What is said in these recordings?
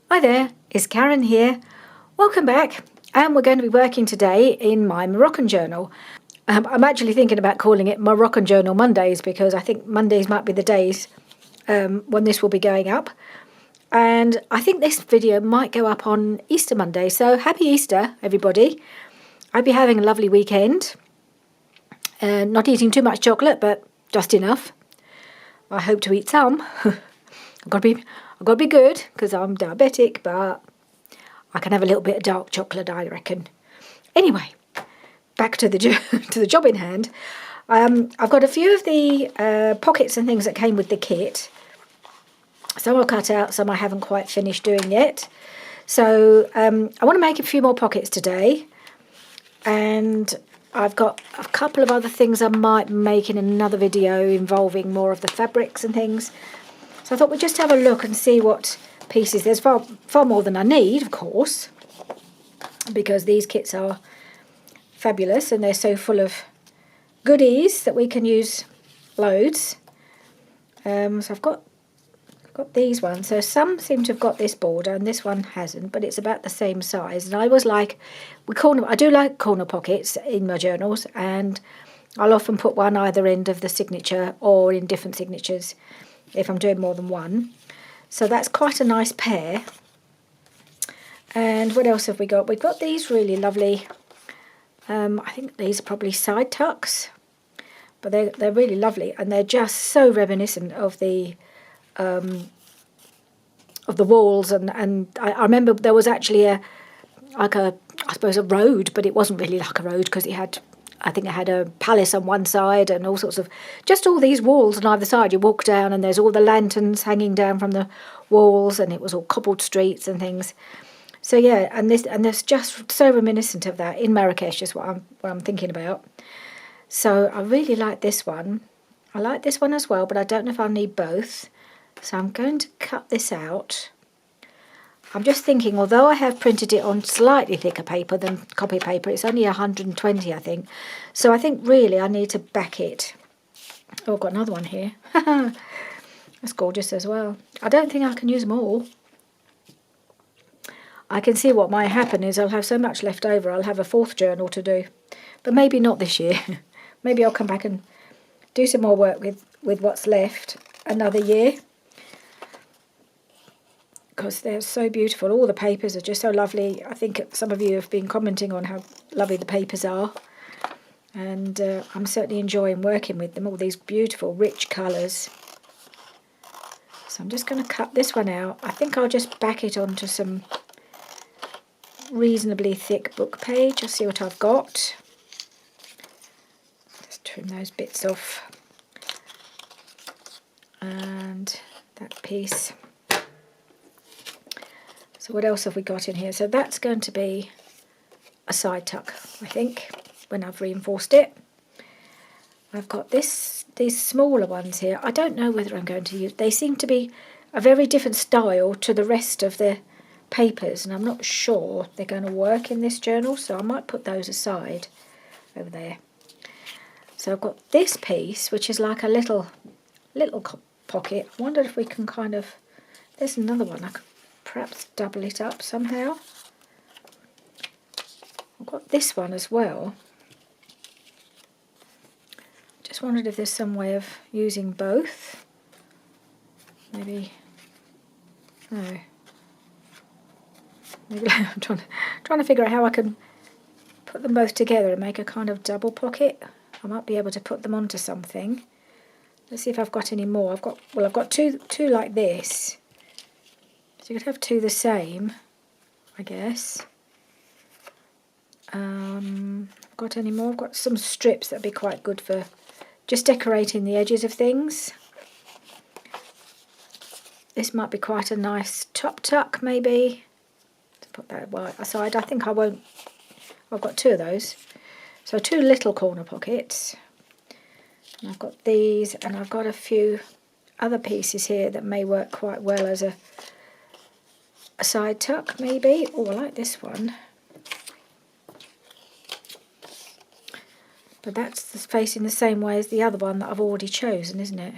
Hi there, it's Karen here. Welcome back. And we're going to be working today in my Moroccan journal. I'm actually thinking about calling it Moroccan Journal Mondays because I think Mondays might be the days when this will be going up. And I think this video might go up on Easter Monday. So happy Easter, everybody. I'd be having a lovely weekend. Not eating too much chocolate, but just enough. I hope to eat some. I've got to be good because I'm diabetic, but I can have a little bit of dark chocolate, I reckon. Anyway, back to the to the job in hand. I've got a few of the pockets and things that came with the kit. Some I'll cut out, some I haven't quite finished doing yet. So I want to make a few more pockets today. And I've got a couple of other things I might make in another video involving more of the fabrics and things. So I thought we'd just have a look and see what pieces. There's far more than I need, of course, because these kits are fabulous and they're so full of goodies that we can use loads. So I've got these ones. So some seem to have got this border and this one hasn't, but it's about the same size. And I was like, I do like corner pockets in my journals, and I'll often put one either end of the signature or in different signatures if I'm doing more than one. So that's quite a nice pair. And what else have we got? We've got these really lovely, I think these are probably side tucks, but they're really lovely, and they're just so reminiscent of the walls. And I remember there was actually a road, but it wasn't really like a road because I think it had a palace on one side and all sorts of, just all these walls on either side. You walk down and there's all the lanterns hanging down from the walls, and it was all cobbled streets and things. So yeah, and this just so reminiscent of that in Marrakesh is what I'm thinking about. So I really like this one. I like this one as well, but I don't know if I'll need both. So I'm going to cut this out. I'm just thinking, although I have printed it on slightly thicker paper than copy paper, it's only 120, I think. So I think really I need to back it. Oh, I've got another one here. That's gorgeous as well. I don't think I can use them all. I can see what might happen is I'll have so much left over, I'll have a fourth journal to do. But maybe not this year. Maybe I'll come back and do some more work with what's left another year, because they're so beautiful. All the papers are just so lovely. I think some of you have been commenting on how lovely the papers are, and I'm certainly enjoying working with them, all these beautiful rich colours. So I'm just going to cut this one out. I think I'll just back it onto some reasonably thick book page. I'll see what I've got. Just trim those bits off. And that piece. So what else have we got in here? So that's going to be a side tuck, I think, when I've reinforced it. I've got these smaller ones here. I don't know whether I'm going to use. They seem to be a very different style to the rest of the papers, and I'm not sure they're going to work in this journal, so I might put those aside over there. So I've got this piece, which is like a little pocket. I wonder if we can kind of. There's another one. I could perhaps double it up somehow. I've got this one as well. Just wondered if there's some way of using both. Maybe. No. Maybe I'm trying to figure out how I can put them both together and make a kind of double pocket. I might be able to put them onto something. Let's see if I've got any more. I've got two like this. So you could have two the same, I guess. Got any more? I've got some strips that'd be quite good for just decorating the edges of things. This might be quite a nice top tuck, maybe. To put that aside. I think I won't. I've got two of those. So two little corner pockets. And I've got these, and I've got a few other pieces here that may work quite well as a side tuck, maybe. Oh, I like this one. But that's facing the same way as the other one that I've already chosen, isn't it?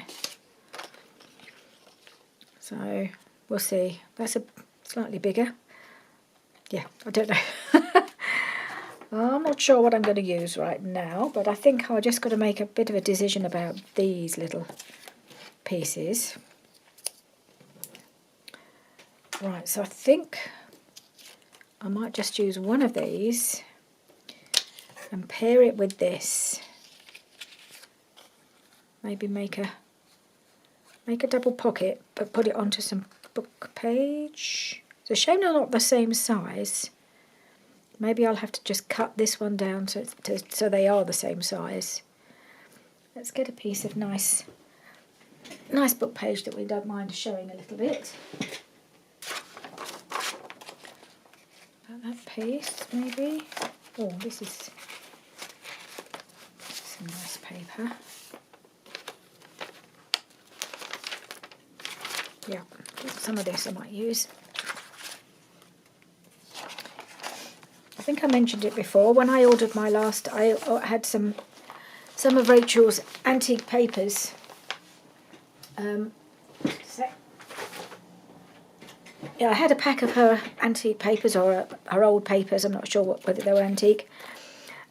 So we'll see. That's a slightly bigger. Yeah, I don't know. I'm not sure what I'm going to use right now, but I think I just got to make a bit of a decision about these little pieces. Right, so I think I might just use one of these and pair it with this. Maybe make a double pocket, but put it onto some book page. It's a shame they're not the same size. Maybe I'll have to just cut this one down so they are the same size. Let's get a piece of nice book page that we don't mind showing a little bit. About that piece, maybe. Oh, this is some nice paper. Yeah, some of this I might use. I think I mentioned it before. When I ordered my last, I had some of Rachel's antique papers. Yeah, I had a pack of her antique papers or her old papers. I'm not sure whether they were antique.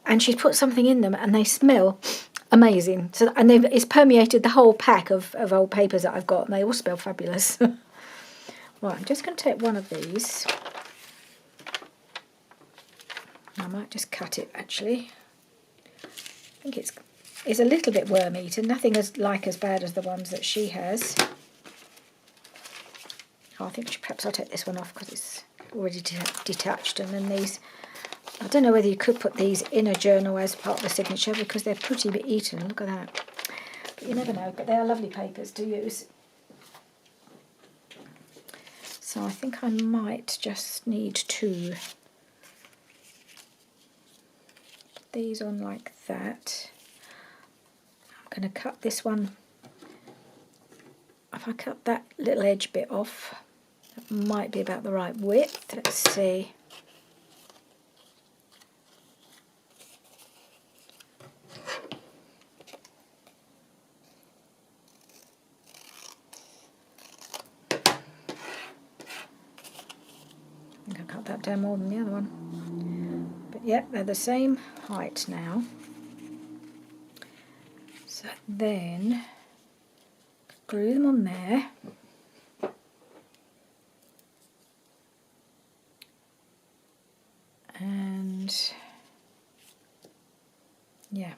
And she's put something in them, and they smell amazing. So, and it's permeated the whole pack of old papers that I've got, and they all smell fabulous. Right, I'm just going to take one of these. I might just cut it, actually. I think it's a little bit worm-eaten, nothing as bad as the ones that she has. Oh, I think perhaps I'll take this one off because it's already detached. And then these, I don't know whether you could put these in a journal as part of the signature because they're pretty eaten. Look at that. But you never know, but they are lovely papers to use. So I think I might just need to put these on like that. I'm going to cut this one. If I cut that little edge bit off, that might be about the right width. Let's see. I think I cut that down more than the other one. But yeah, they're the same height now. So then glue them on there. And yeah.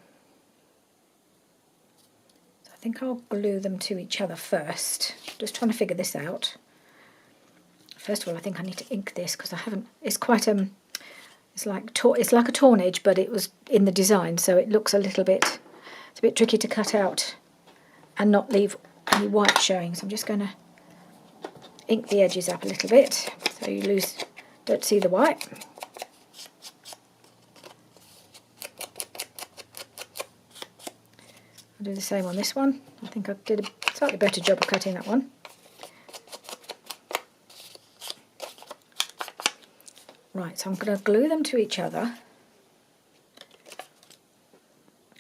So I think I'll glue them to each other first. Just trying to figure this out. First of all, I think I need to ink this because I haven't. It's quite it's like a torn edge, but it was in the design, so it looks a little bit. It's a bit tricky to cut out and not leave any white showing. So I'm just going to ink the edges up a little bit so you don't see the white. I'll do the same on this one. I think I did a slightly better job of cutting that one. Right, so I'm going to glue them to each other,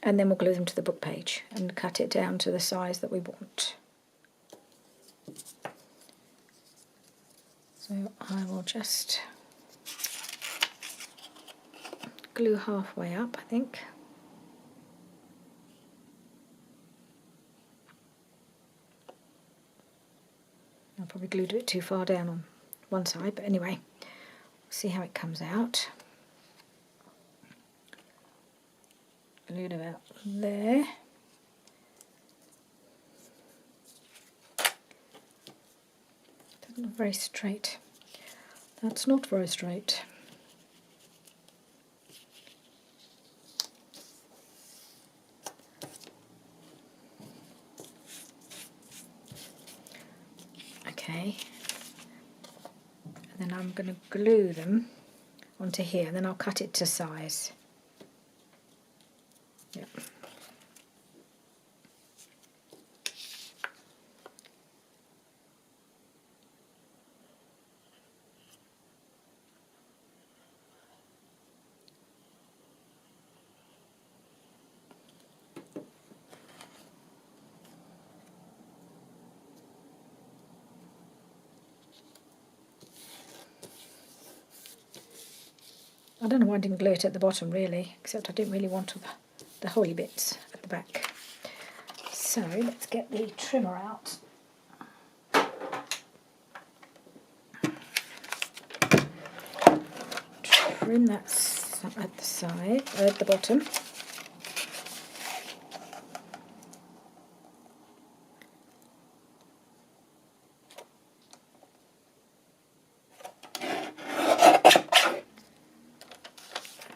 and then we'll glue them to the book page and cut it down to the size that we want. So I will just glue halfway up, I think. I probably glued it too far down on one side, but anyway. See how it comes out. Glued about there. That's not very straight. That's not very straight. Okay. Then I'm going to glue them onto here, and then I'll cut it to size. Yep. I don't know why I didn't glue it at the bottom really, except I didn't really want the holey bits at the back. So let's get the trimmer out. Trim that at the side, at the bottom.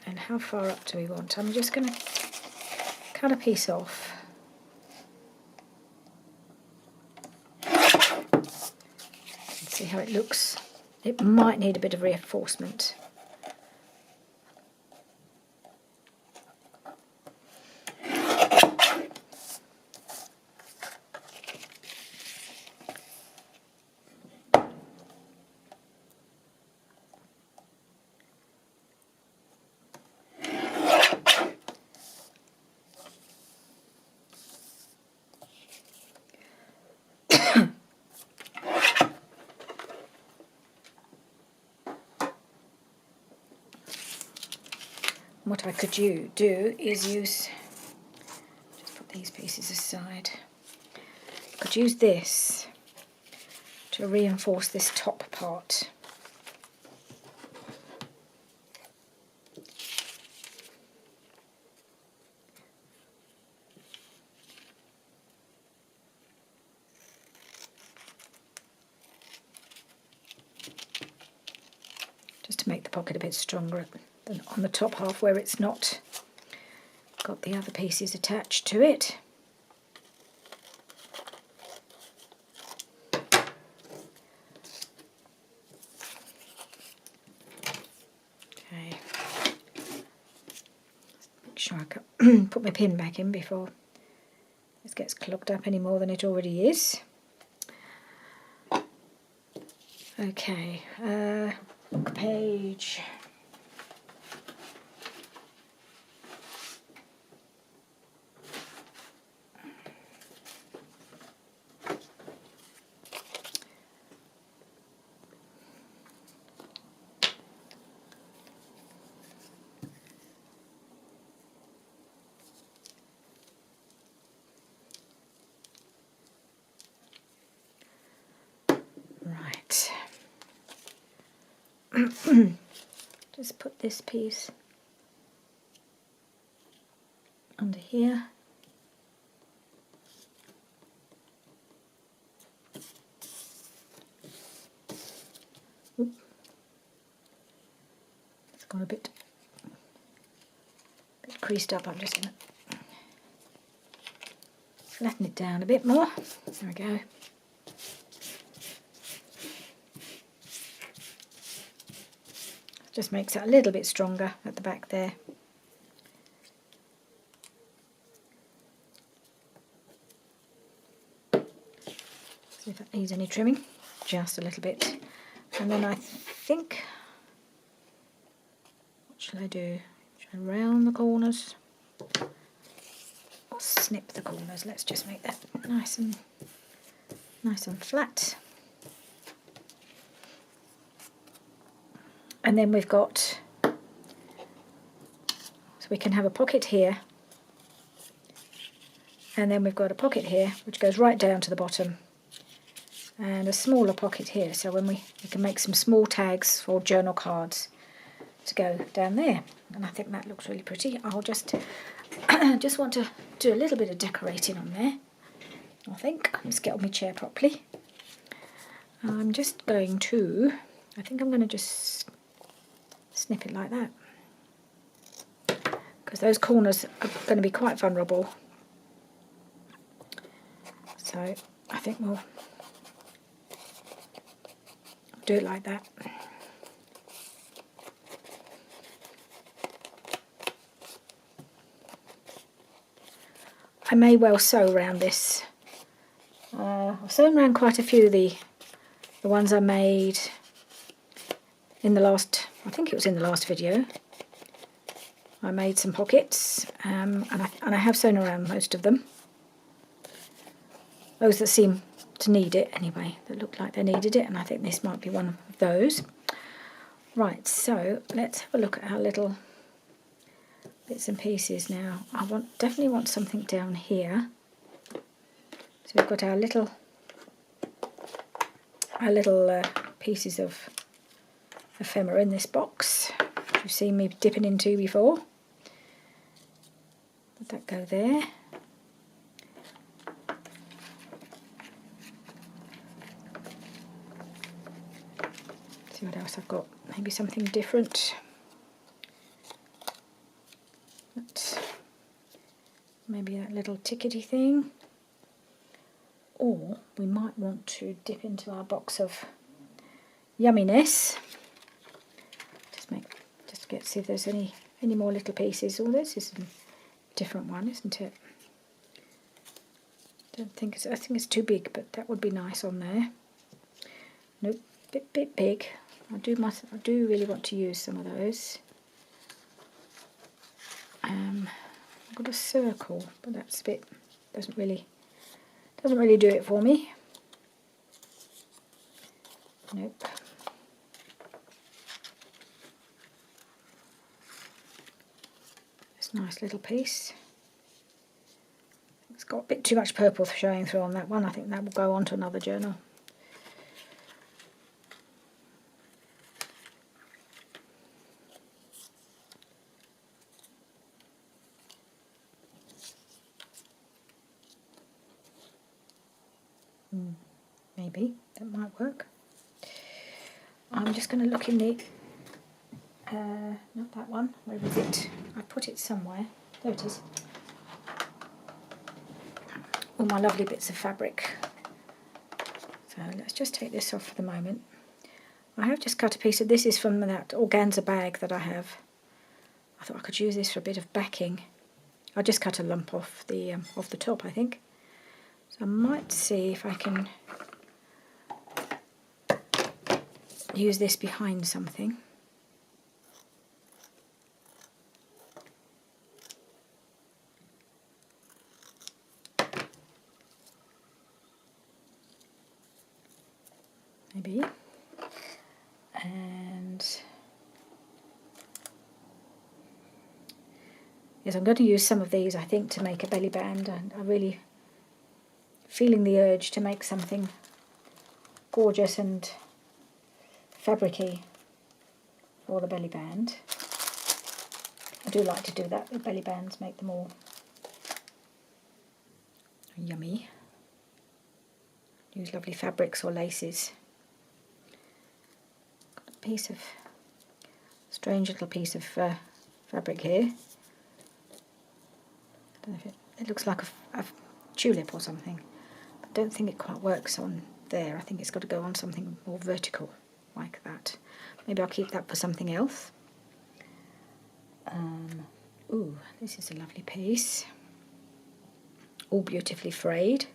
And how far up do we want? I'm just going to cut a piece off. See how it looks. It might need a bit of reinforcement. What I could do is use, just put these pieces aside, I could use this to reinforce this top part. Just to make the pocket a bit stronger than on the top half where it's not got the other pieces attached to it. Okay. Make sure I can put my pin back in before this gets clogged up any more than it already is. Okay, book page. Right. Just put this piece under here. Oop. It's got a bit creased up. I'm just going to flatten it down a bit more. There we go. Just makes it a little bit stronger at the back there. See if that needs any trimming, just a little bit. And then I think, what shall I do? Shall I round the corners or snip the corners? Let's just make that nice and flat. And then we've got, so we can have a pocket here, and then we've got a pocket here which goes right down to the bottom, and a smaller pocket here, so when we can make some small tags for journal cards to go down there. And I think that looks really pretty. I'll just want to do a little bit of decorating on there, I think. Let's get on my chair properly. I'm just going to, I think I'm going to just snip it like that, because those corners are going to be quite vulnerable. So I think we'll do it like that. I may well sew around this. I've sewn around quite a few of the ones I made in the last, I think it was in the last video. I made some pockets, and I have sewn around most of them. Those that seem to need it anyway, that look like they needed it, and I think this might be one of those. Right, so let's have a look at our little bits and pieces now. I definitely want something down here. So we've got our little pieces of ephemera in this box, which you've seen me dipping into before. Let that go there. See what else I've got. Maybe something different. Maybe that little tickety thing. Or we might want to dip into our box of yumminess. Just to see if there's any more little pieces. Oh, this is a different one, isn't it? I think it's too big, but that would be nice on there. Nope, bit big. I do really want to use some of those. I've got a circle, but that's a bit doesn't really do it for me. Nope. It's a nice little piece. It's got a bit too much purple showing through on that one. I think that will go on to another journal. Maybe that might work. I'm just going to look in the not that one. Where is it? I put it somewhere. There it is. All my lovely bits of fabric. So let's just take this off for the moment. I have just cut a piece of this. Is from that organza bag that I have. I thought I could use this for a bit of backing. I just cut a lump off the top, I think. So I might see if I can use this behind something. Maybe. And yes, I'm going to use some of these, I think, to make a belly band. And I'm really feeling the urge to make something gorgeous and fabricy for the belly band. I do like to do that with belly bands, make them all yummy. Use lovely fabrics or laces. Got a piece of strange little piece of fabric here. I don't know if it looks like a tulip or something. I don't think it quite works on there. I think it's got to go on something more vertical like that. Maybe I'll keep that for something else. Ooh, this is a lovely piece. All beautifully frayed.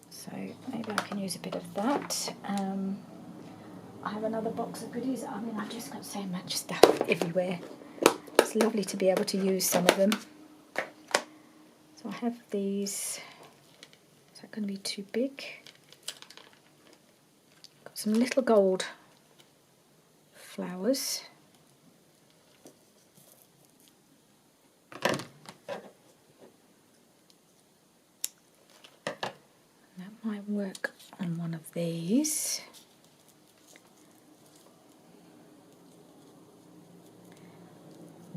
So maybe I can use a bit of that. I have another box of goodies. I mean, I've just got so much stuff everywhere. It's lovely to be able to use some of them. So I have these. Is that going to be too big? Got some little gold flowers. That might work on one of these.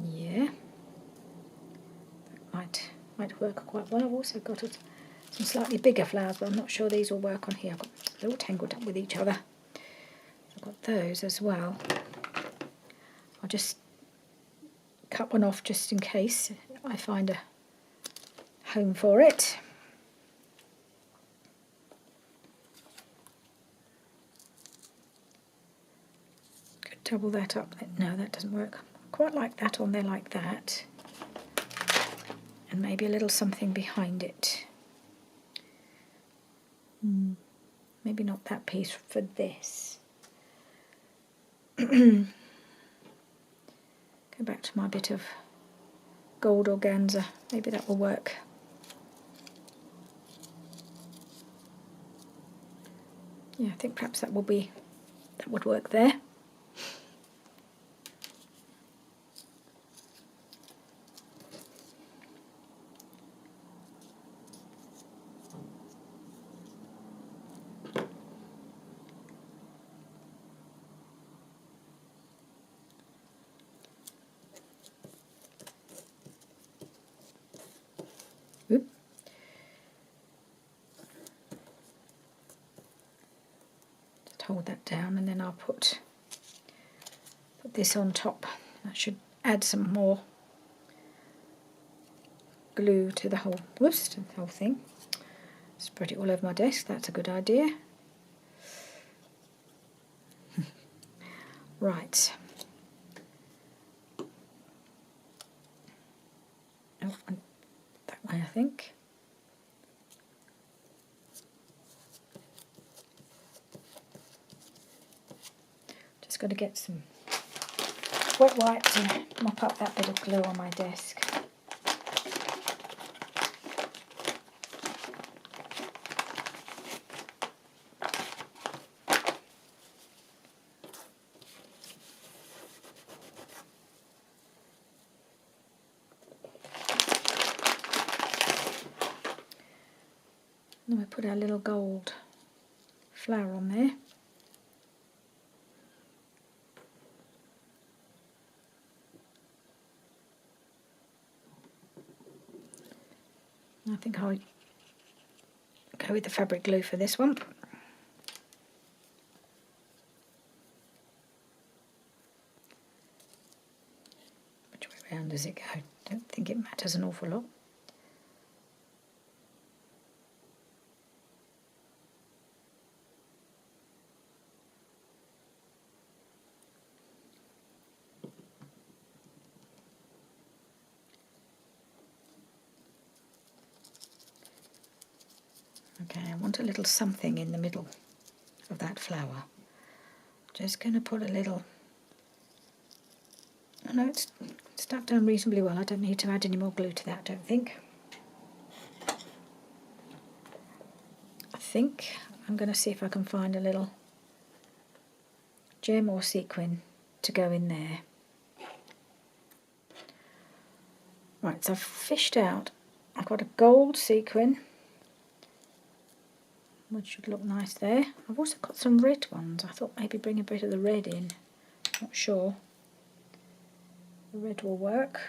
Yeah, that might work quite well. I've also got some slightly bigger flowers, but I'm not sure these will work on here. They're all tangled up with each other. I've got those as well. I'll just cut one off just in case I find a home for it. Could double that up. No, that doesn't work. Quite like that on there like that, and maybe a little something behind it. Maybe not that piece for this. Go back to my bit of gold organza. Maybe that will work. Yeah, I think perhaps that would work there. down, and then I'll put this on top. That should add some more glue to the whole thing. Spread it all over my desk, that's a good idea. Right. Oh, that way I think. Just got to get some wet wipes and mop up that bit of glue on my desk. Then we put our little gold flower on there. I think I'll go with the fabric glue for this one. Which way round does it go? Don't think it matters an awful lot. Okay, I want a little something in the middle of that flower. Just going to put a little... Oh no, it's stuck down reasonably well. I don't need to add any more glue to that, I don't think. I think I'm going to see if I can find a little gem or sequin to go in there. Right, so I've fished out. I've got a gold sequin, which should look nice there. I've also got some red ones. I thought maybe bring a bit of the red in. Not sure. The red will work.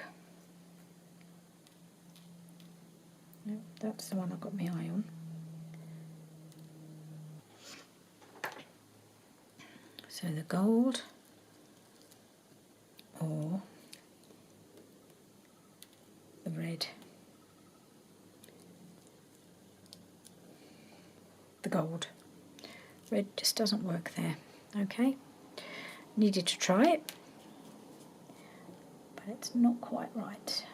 No, that's the one I've got my eye on. So the gold or the red. The gold. Red just doesn't work there. Okay. Needed to try it, but it's not quite right.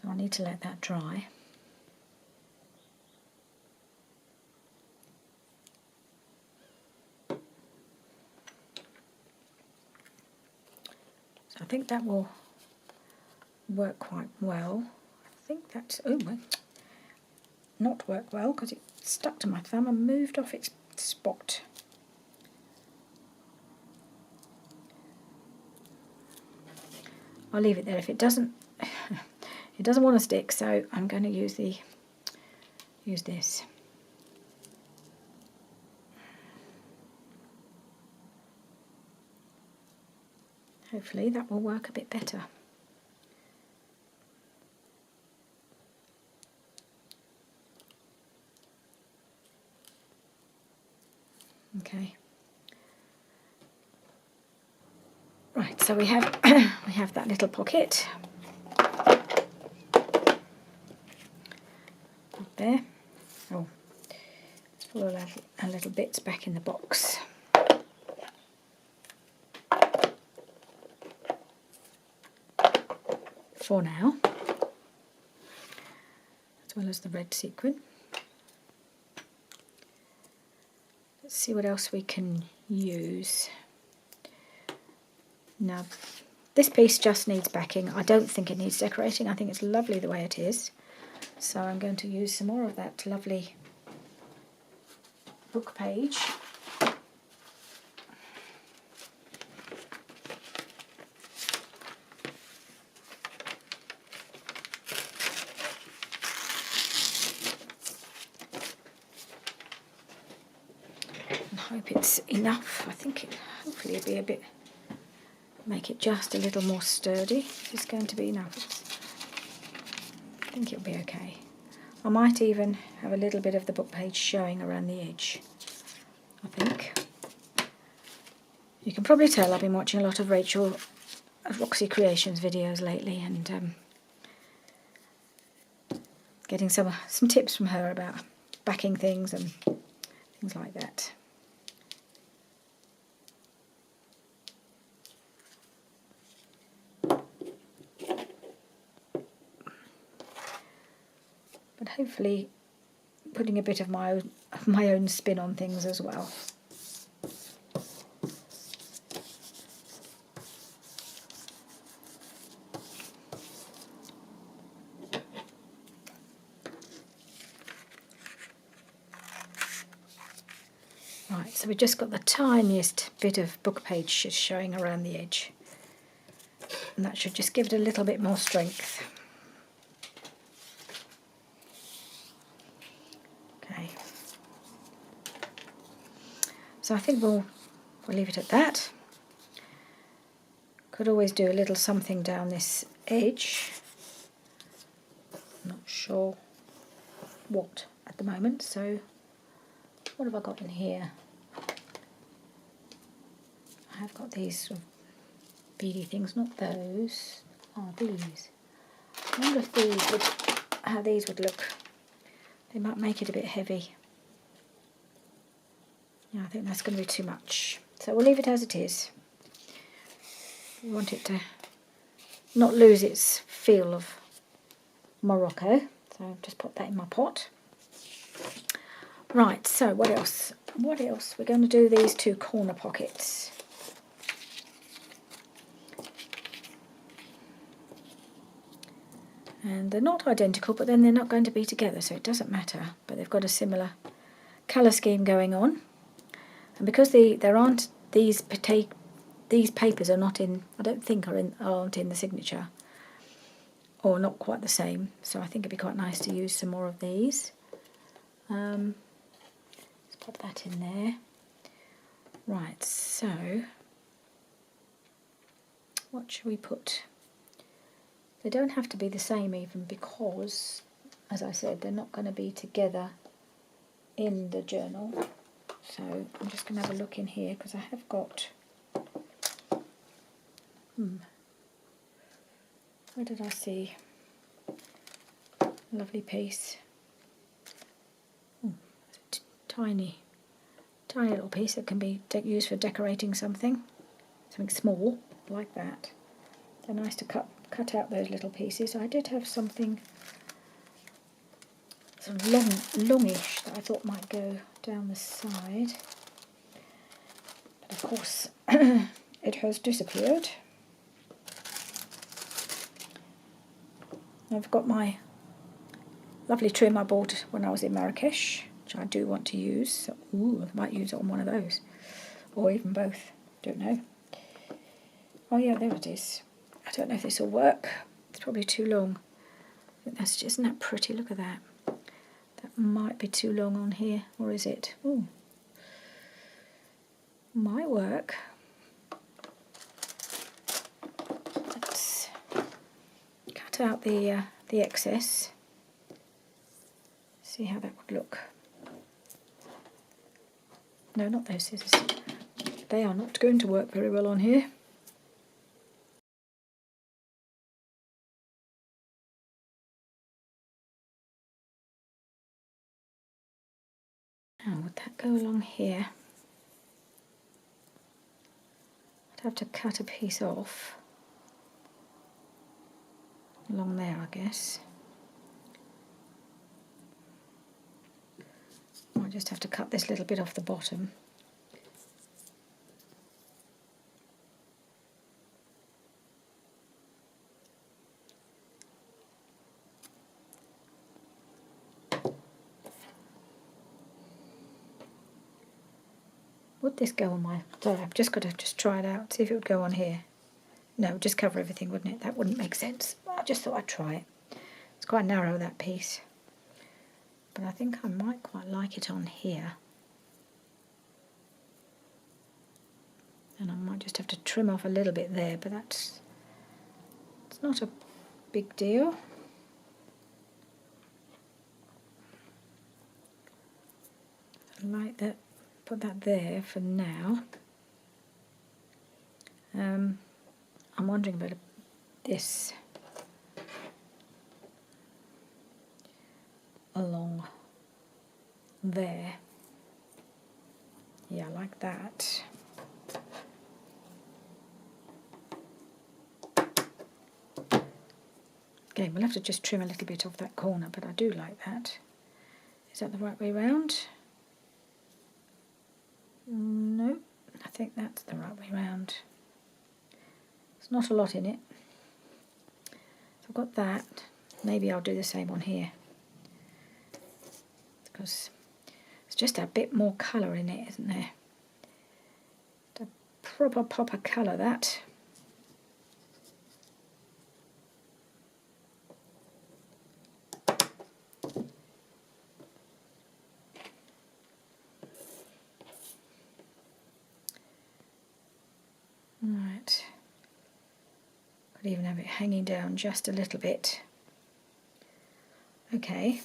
So I need to let that dry. So I think that will work quite well. I think that's, oh, well, not work well because it stuck to my thumb and moved off its spot. I'll leave it there. If it doesn't, it doesn't want to stick, so I'm going to use this. Hopefully that will work a bit better. Okay. Right, so we have we have that little pocket up there. Oh, let's put all our little bits back in the box. For now, as well as the red sequin. Let's see what else we can use. Now, this piece just needs backing. I don't think it needs decorating. I think it's lovely the way it is. So I'm going to use some more of that lovely book page. hope it's enough. I think hopefully it'll be a bit, make it just a little more sturdy. It's going to be enough. I think it'll be okay. I might even have a little bit of the book page showing around the edge, I think. You can probably tell I've been watching a lot of Roxy Creations videos lately, and getting some tips from her about backing things and things like that. But hopefully putting a bit of my own spin on things as well. Right, so we've just got the tiniest bit of book page showing around the edge, and that should just give it a little bit more strength. Okay, so I think we'll leave it at that. Could always do a little something down this edge. Not sure what at the moment, so what have I got in here? I have got these sort of beady things, not those. Oh, these. I wonder if these would, how these would look. They might make it a bit heavy. Yeah, I think that's going to be too much. So we'll leave it as it is. We want it to not lose its feel of Morocco. So I've just put that in my pot. Right, so what else? What else? We're going to do these two corner pockets. And they're not identical, but then they're not going to be together, so it doesn't matter. But they've got a similar colour scheme going on. And because there aren't these papers are not in, I don't think aren't in the signature, or not quite the same. So I think it'd be quite nice to use some more of these. Let's put that in there. Right, so what shall we put? They don't have to be the same even, because, as I said, they're not going to be together in the journal. So I'm just going to have a look in here, because I have got... Where did I see a lovely piece? It's a tiny little piece that can be used for decorating something small like that. They're nice to cut out those little pieces. I did have something sort of longish that I thought might go down the side, but of course it has disappeared. I've got my lovely trim I bought when I was in Marrakesh, which I do want to use. So, I might use it on one of those, or even both, don't know. Oh yeah, there it is. I don't know if this will work. It's probably too long. I think that's, isn't that pretty? Look at that. That might be too long on here, or is it? Ooh. Might work. Let's cut out the excess. See how that would look. No, not those scissors. They are not going to work very well on here. Now, would that go along here? I'd have to cut a piece off. Along there, I guess. I'll just have to cut this little bit off the bottom. Would this go on my... Sorry, I've just got to try it out, see if it would go on here. No, just cover everything, wouldn't it? That wouldn't make sense. I just thought I'd try it. It's quite narrow, that piece. But I think I might quite like it on here. And I might just have to trim off a little bit there, but it's not a big deal. I like that, put that there for now. I'm wondering about this along there. Yeah, I like that. Okay, we'll have to just trim a little bit off that corner, but I do like that. Is that the right way round? No, I think that's the right way round. There's not a lot in it. So I've got that. Maybe I'll do the same on here, because it's just a bit more colour in it, isn't there? A proper popper colour, that. Right. Could even have it hanging down just a little bit. Okay.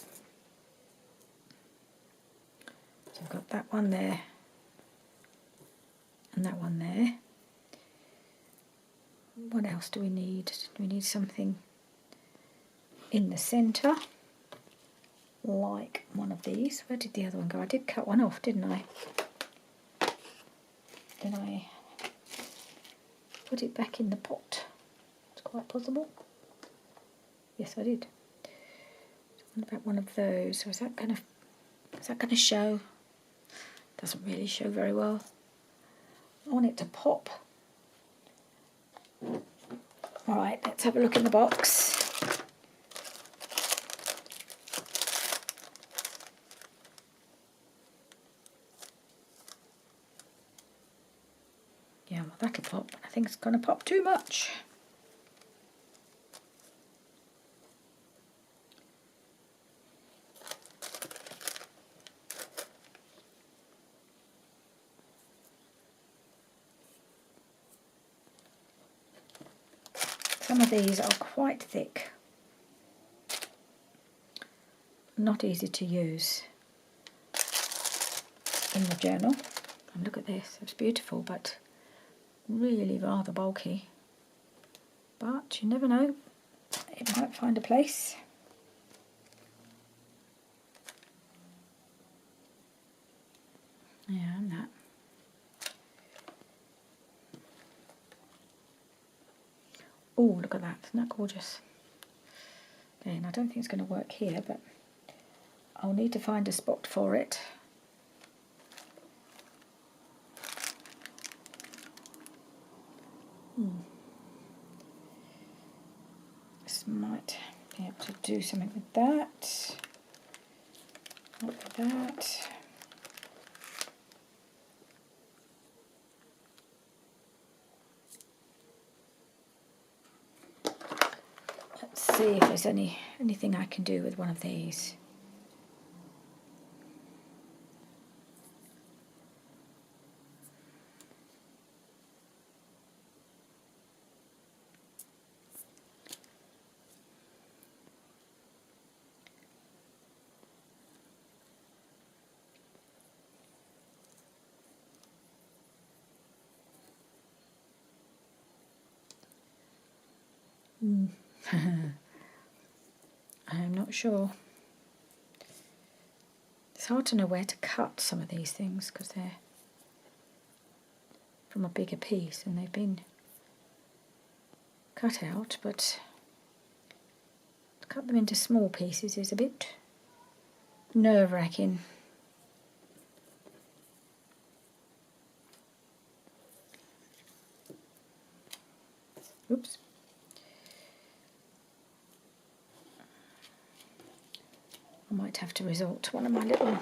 So I've got that one there and that one there. What else do we need? Do we need something in the centre? Like one of these. Where did the other one go? I did cut one off, didn't I? Then I put it back in the pot. It's quite possible. Yes, I did. What about one of those? So is that going to show? Doesn't really show very well. I want it to pop. All right, let's have a look in the box. Yeah, well, that'll pop. I think it's going to pop too much. Some of these are quite thick, not easy to use in the journal. And look at this, it's beautiful, but really rather bulky. But you never know, it might find a place. Yeah, and that. Oh, look at that, isn't that gorgeous? Then I don't think it's going to work here, but I'll need to find a spot for it. This might be able to do something with that. Not with that. Let's see if there's anything I can do with one of these. I'm not sure. It's hard to know where to cut some of these things because they're from a bigger piece and they've been cut out, but to cut them into small pieces is a bit nerve-wracking. Oops. I might have to resort to one of my little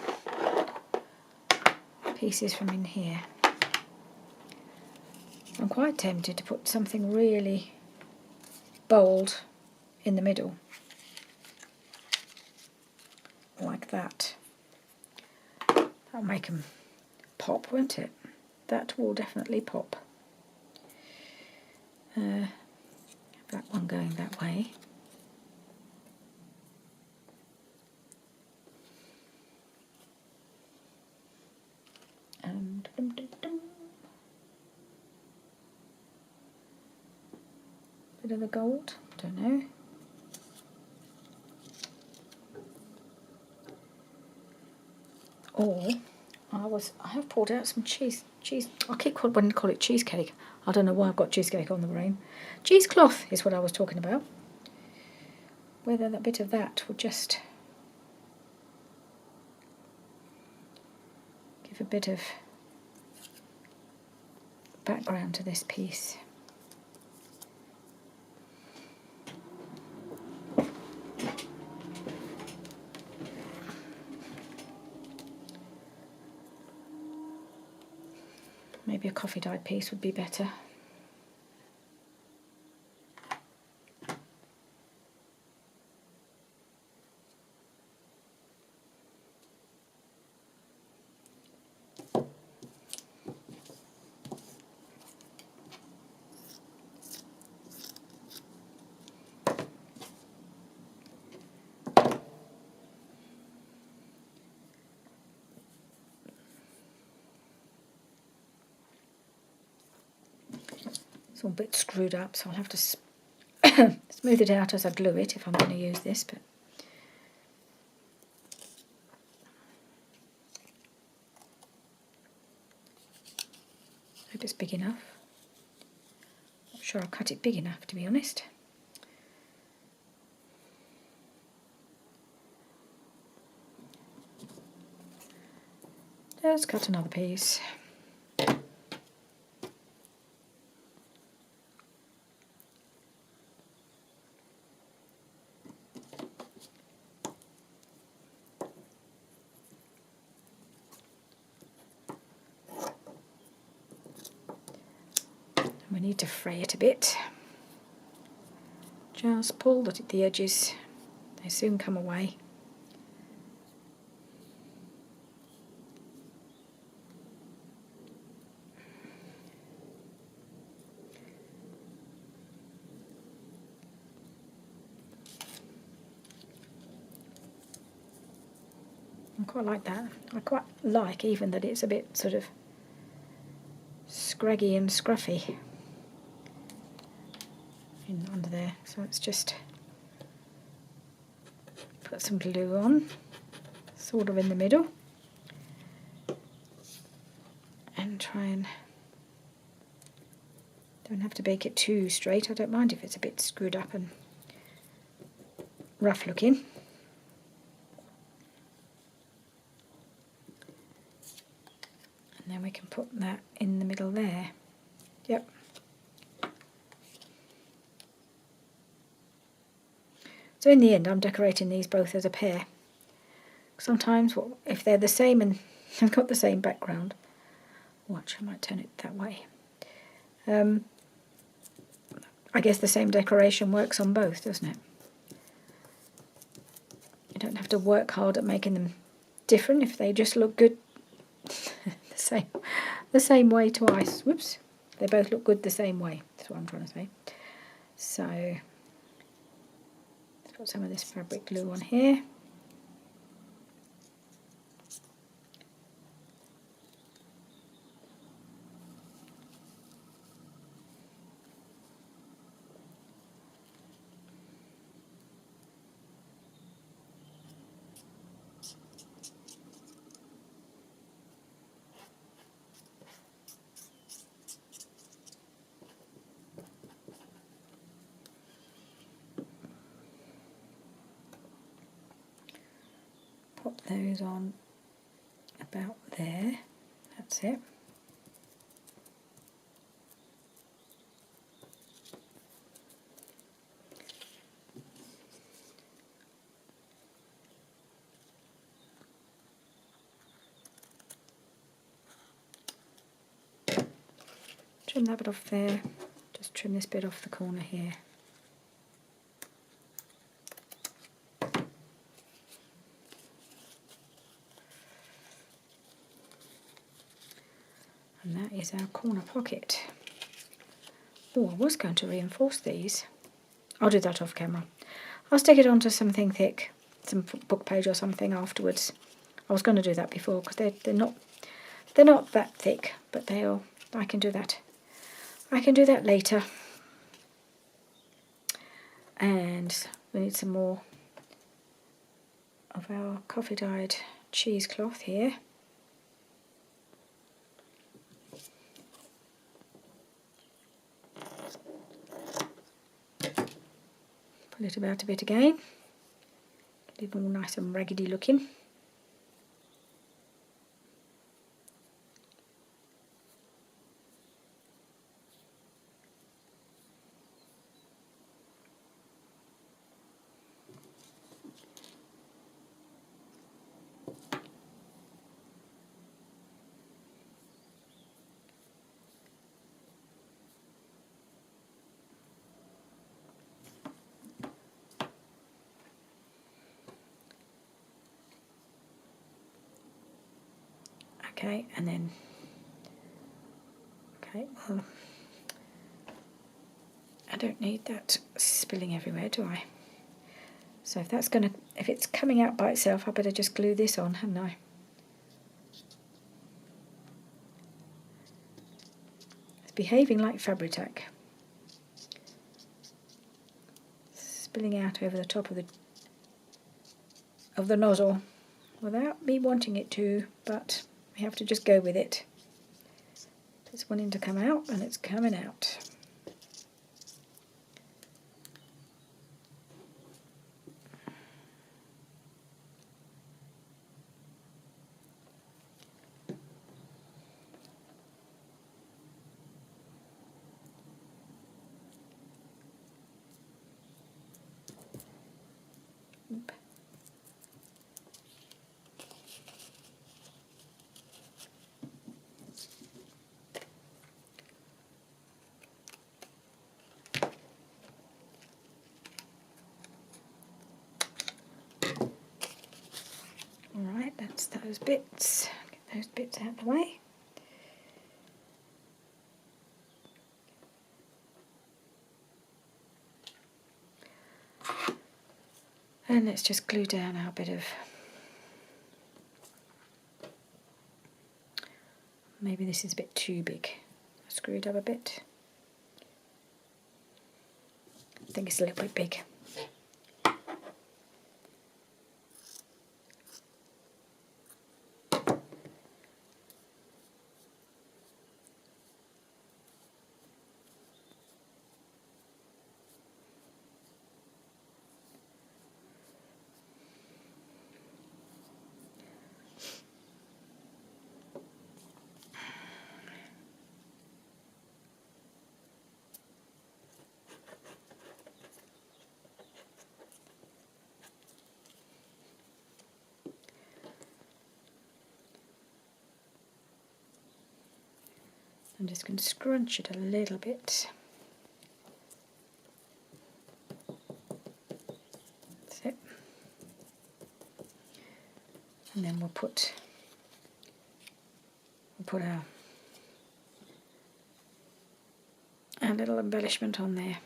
pieces from in here. I'm quite tempted to put something really bold in the middle, like that. That'll make them pop, won't it? That will definitely pop. that one going that way. And bit of the gold, don't know. Or I have poured out some cheese. I keep wanting to call it cheesecake. I don't know why I've got cheesecake on the brain. Cheesecloth is what I was talking about. Whether that bit of that would just give a bit of background to this piece. Maybe a coffee dyed piece would be better. It's all a bit screwed up, so I'll have to smooth it out as I glue it if I'm going to use this. But hope it's big enough. Not sure I'll cut it big enough, to be honest. Let's cut another piece. We need to fray it a bit. Just pull at the edges, they soon come away. I quite like that. I quite like even that it's a bit sort of scraggy and scruffy under there. So let's just put some glue on, sort of in the middle, and try and don't have to bake it too straight. I don't mind if it's a bit screwed up and rough looking. And then we can put that in the middle there. Yep. So in the end, I'm decorating these both as a pair. Sometimes, if they're the same and they've got the same background, watch, I might turn it that way. I guess the same decoration works on both, doesn't it? You don't have to work hard at making them different if they just look good the same way twice. Whoops, they both look good the same way. That's what I'm trying to say. So let's put some of this fabric glue on here. Pop those on about there. That's it. Trim that bit off there. Just trim this bit off the corner here. And that is our corner pocket. Oh, I was going to reinforce these. I'll do that off camera. I'll stick it onto something thick, some book page or something afterwards. I was going to do that before because they're not that thick, but I can do that. I can do that later. And we need some more of our coffee dyed cheesecloth here. Pull it about a bit again. Get it all nice and raggedy looking. Okay, and then, well, I don't need that spilling everywhere, do I? So if it's coming out by itself, I better just glue this on, hadn't I? It's behaving like Fabri-Tac. Spilling out over the top of the nozzle without me wanting it to, but we have to just go with it. It's wanting to come out and it's coming out. Oop. Alright, that's those bits. Get those bits out of the way. And let's just glue down our bit of, maybe this is a bit too big. Screw it up a bit. I think it's a little bit big. I'm just going to scrunch it a little bit. That's it. And then we'll put our little embellishment on there.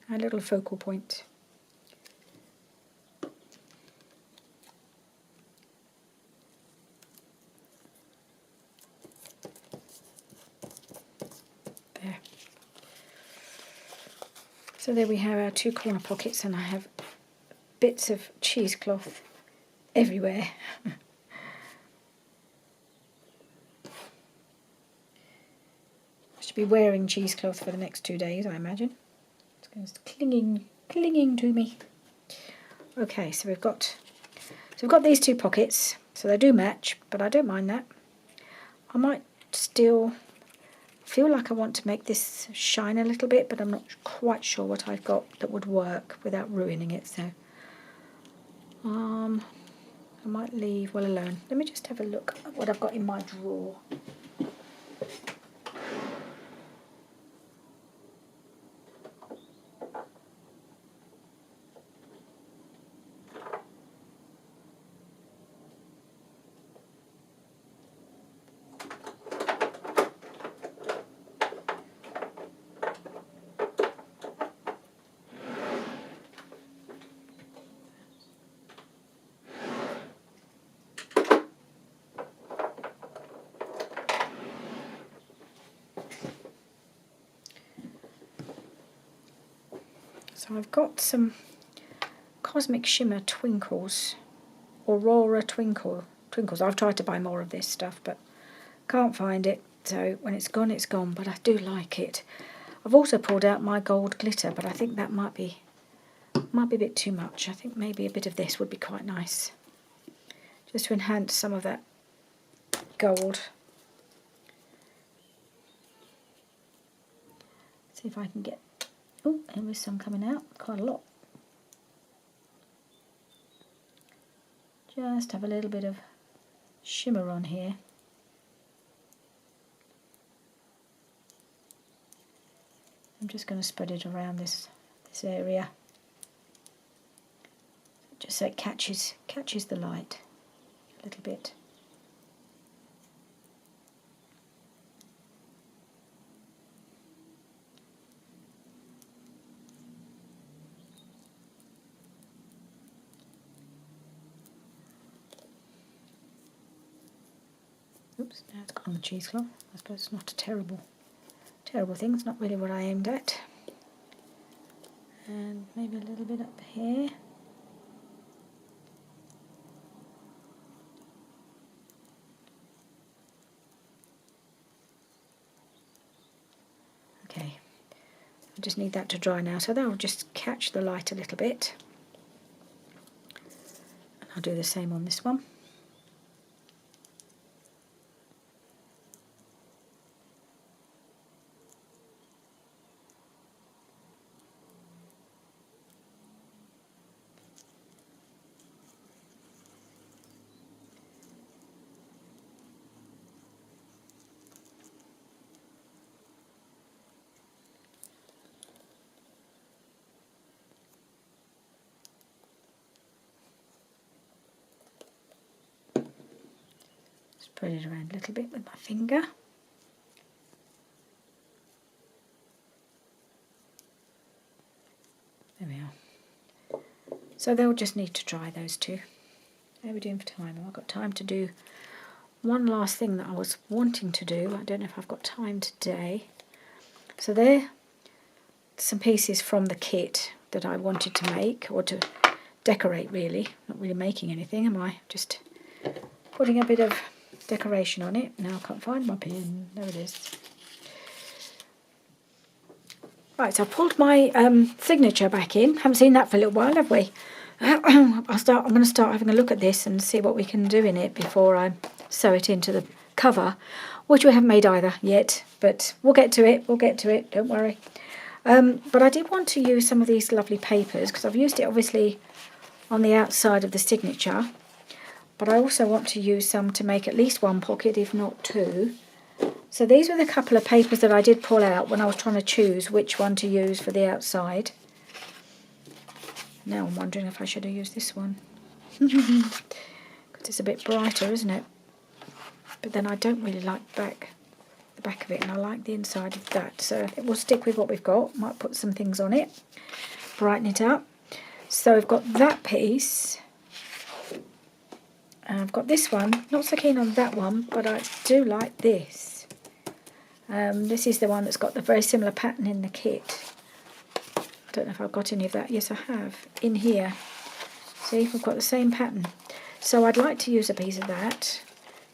Our little focal point. There. So there we have our two corner pockets, and I have bits of cheesecloth everywhere. I should be wearing cheesecloth for the next 2 days, I imagine. It's clinging to me. Okay, so we've got these two pockets, so they do match, but I don't mind that. I might still feel like I want to make this shine a little bit, but I'm not quite sure what I've got that would work without ruining it, so I might leave well alone. Let me just have a look at what I've got in my drawer. So I've got some Cosmic Shimmer Twinkles, Aurora Twinkles. I've tried to buy more of this stuff, but can't find it. So when it's gone, it's gone. But I do like it. I've also pulled out my gold glitter, but I think that might be a bit too much. I think maybe a bit of this would be quite nice, just to enhance some of that gold. See if I can get. Oh, there is some coming out. Quite a lot. Just have a little bit of shimmer on here. I'm just going to spread it around this area, just so it catches the light a little bit. Oops, now it's got on the cheesecloth. I suppose it's not a terrible thing. It's not really what I aimed at. And maybe a little bit up here. Okay, I just need that to dry now, so that will just catch the light a little bit. And I'll do the same on this one. Spread it around a little bit with my finger. There we are. So they'll just need to dry, those two. How are we doing for time? I've got time to do one last thing that I was wanting to do. I don't know if I've got time today. So there, some pieces from the kit that I wanted to make, or to decorate really. Not really making anything, am I? Just putting a bit of decoration on it. Now I can't find my pin. There it is. Right, so I've pulled my signature back in. Haven't seen that for a little while, have we? I'm going to start having a look at this and see what we can do in it before I sew it into the cover, which we haven't made either yet, but we'll get to it. Don't worry. But I did want to use some of these lovely papers, because I've used it obviously on the outside of the signature, but I also want to use some to make at least one pocket, if not two. So these were the couple of papers that I did pull out when I was trying to choose which one to use for the outside. Now I'm wondering if I should have used this one. Because it's a bit brighter, isn't it? But then I don't really like the back of it, and I like the inside of that. So I think we'll stick with what we've got. Might put some things on it, brighten it up. So I've got that piece. And I've got this one. Not so keen on that one, but I do like this. This is the one that's got the very similar pattern in the kit. I don't know if I've got any of that. Yes, I have. In here. See, we've got the same pattern. So I'd like to use a piece of that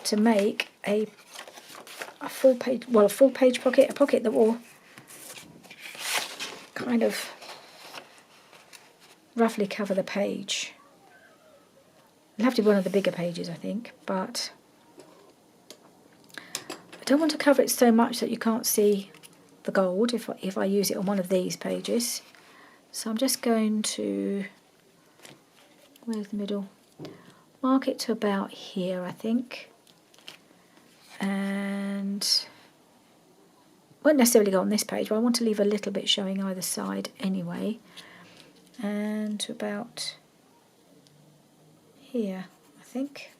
to make a full page pocket, a pocket that will kind of roughly cover the page. It'll have to be one of the bigger pages, I think, but I don't want to cover it so much that you can't see the gold if I use it on one of these pages. So I'm just going to, where's the middle? Mark it to about here, I think. And won't necessarily go on this page, but I want to leave a little bit showing either side anyway. And to about here, I think.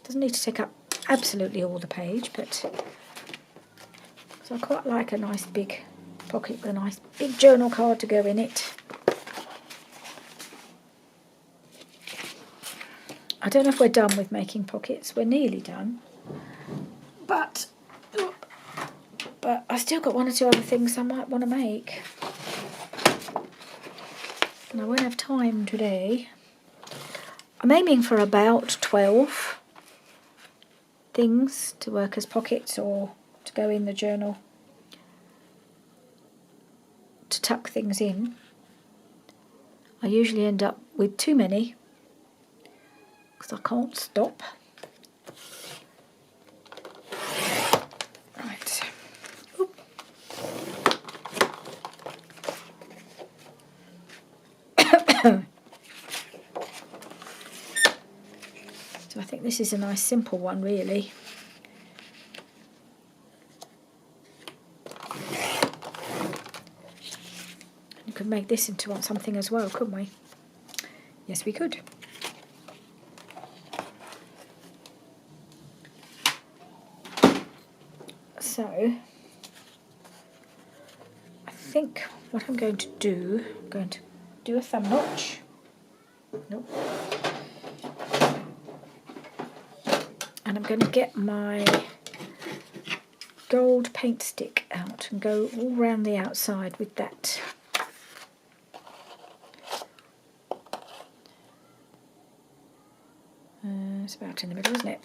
Doesn't need to take up absolutely all the page, but so I quite like a nice big pocket with a nice big journal card to go in it. I don't know if we're done with making pockets. We're nearly done, but I still got one or two other things I might want to make. and I won't have time today. I'm aiming for about 12 things to work as pockets or to go in the journal, to tuck things in. I usually end up with too many because I can't stop. Right. Oop. So I think this is a nice simple one, really. You could make this into something as well, couldn't we? Yes, we could. So I think what I'm going to do a thumb notch. Nope. And I'm going to get my gold paint stick out and go all round the outside with that. It's about in the middle, isn't it?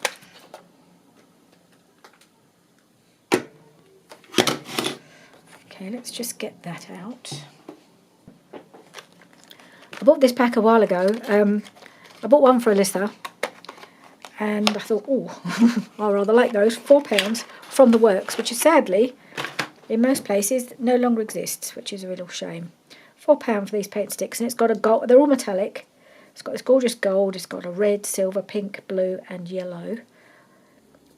Okay, let's just get that out. I bought this pack a while ago. I bought one for Alyssa, and I thought, oh, I rather like those. £4 from the works, which is sadly, in most places, no longer exists, which is a real shame. £4 for these paint sticks, and it's got a gold. They're all metallic. It's got this gorgeous gold. It's got a red, silver, pink, blue, and yellow.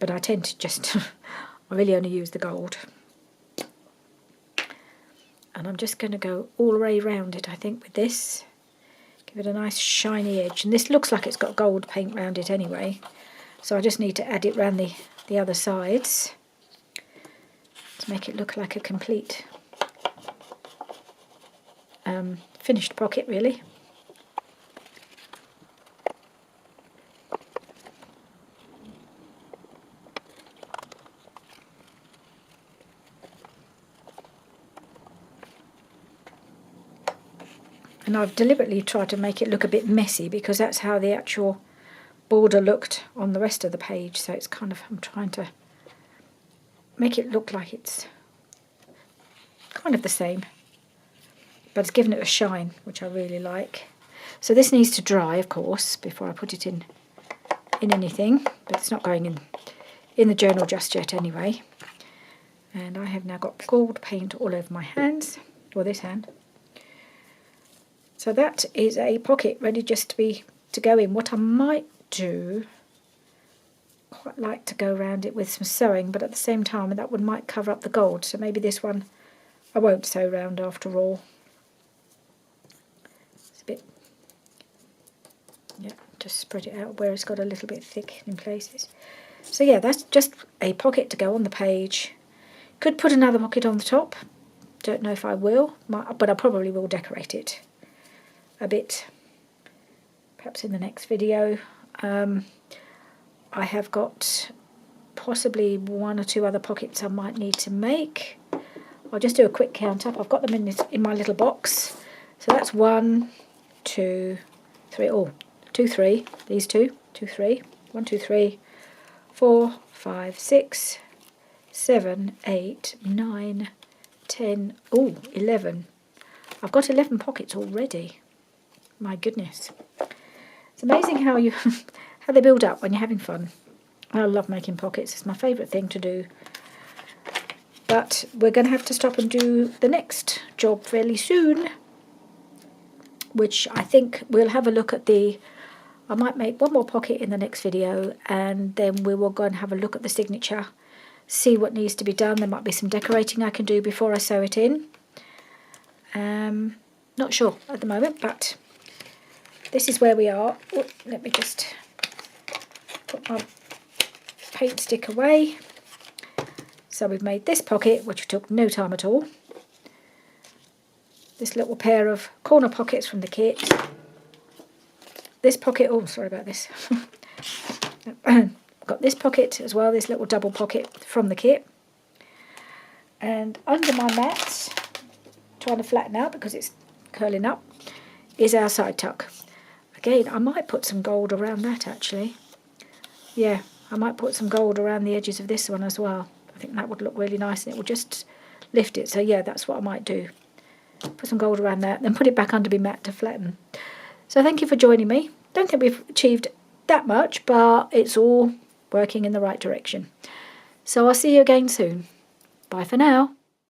But I tend to just, I really only use the gold. And I'm just going to go all the way around it, I think, with this. Give it a nice shiny edge. And this looks like it's got gold paint around it anyway. So I just need to add it around the other sides to make it look like a complete finished pocket, really. And I've deliberately tried to make it look a bit messy because that's how the actual border looked on the rest of the page. So it's kind of, I'm trying to make it look like it's kind of the same, but it's given it a shine, which I really like. So this needs to dry, of course, before I put it in anything, but it's not going in the journal just yet anyway. And I have now got gold paint all over my hands, or this hand. So that is a pocket ready just to go in. What I might do, quite like to go around it with some sewing, but at the same time that one might cover up the gold. So maybe this one I won't sew round after all. It's a bit, yeah, just spread it out where it's got a little bit thick in places. So yeah, that's just a pocket to go on the page. Could put another pocket on the top. Don't know if I will, but I probably will decorate it a bit, perhaps in the next video. I have got possibly one or two other pockets I might need to make. I'll just do a quick count up. I've got them in my little box. So that's 1, 2, 3. Oh, 2, 3. These 2, 2, 3. 1, 2, 3, 4, 5, 6, 7, 8, 9, 10. Oh, 11. I've got 11 pockets already. My goodness. It's amazing how how they build up when you're having fun. I love making pockets. It's my favourite thing to do. But we're going to have to stop and do the next job fairly soon, which I think we'll have a look at I might make one more pocket in the next video, and then we will go and have a look at the signature, see what needs to be done. There might be some decorating I can do before I sew it in. Not sure at the moment, but this is where we are. Oh, let me just put my paint stick away. So we've made this pocket, which took no time at all. This little pair of corner pockets from the kit. This pocket, oh, sorry about this. Got this pocket as well, this little double pocket from the kit. And under my mat, trying to flatten out because it's curling up, is our side tuck. Again, I might put some gold around that actually. Yeah, I might put some gold around the edges of this one as well. I think that would look really nice and it will just lift it. So yeah, that's what I might do. Put some gold around that, then put it back under my mat to flatten. So thank you for joining me. Don't think we've achieved that much, but it's all working in the right direction. So I'll see you again soon. Bye for now.